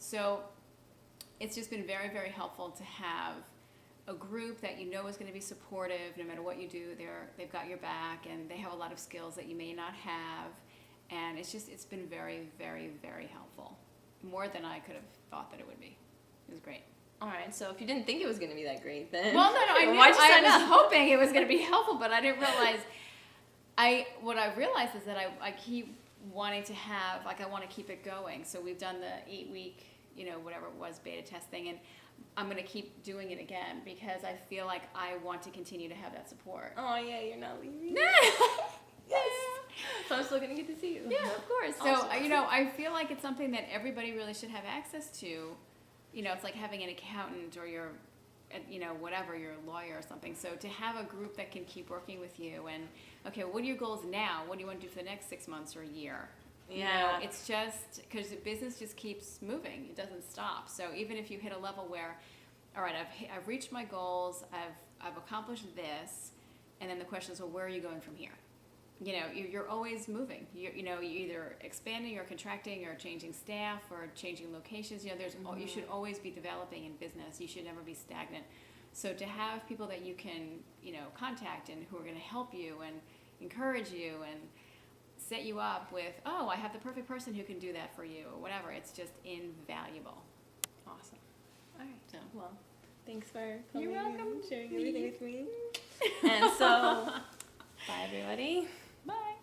So it's just been very, very helpful to have a group that you know is going to be supportive no matter what you do. They've got your back, and they have a lot of skills that you may not have. And it's been very, very, very helpful. More than I could have thought that it would be. It was great. All right, so if you didn't think it was going to be that great, then... Well, no, I was hoping it was going to be helpful, but I didn't realize... What I realized is that I keep wanting to have, like, I want to keep it going. So we've done the 8-week, whatever it was, beta testing, and I'm going to keep doing it again because I feel like I want to continue to have that support. Oh, yeah, you're not leaving. Yes. So I'm still going to get to see you. Yeah, of course. Awesome. So, I feel like it's something that everybody really should have access to. It's like having an accountant or your, whatever, you're a lawyer or something. So to have a group that can keep working with you and, okay, what are your goals now? What do you want to do for the next 6 months or a year? Yeah. It's just, because the business just keeps moving. It doesn't stop. So even if you hit a level where, all right, I've reached my goals, I've accomplished this, and then the question is, well, where are you going from here? You're always moving. You're either expanding or contracting or changing staff or changing locations. You should always be developing in business. You should never be stagnant. So to have people that you can, contact and who are going to help you and encourage you and set you up with, oh, I have the perfect person who can do that for you or whatever. It's just invaluable. Awesome. All right. So. Well, thanks for coming You're welcome. and sharing everything with me. And so, bye, everybody. Bye.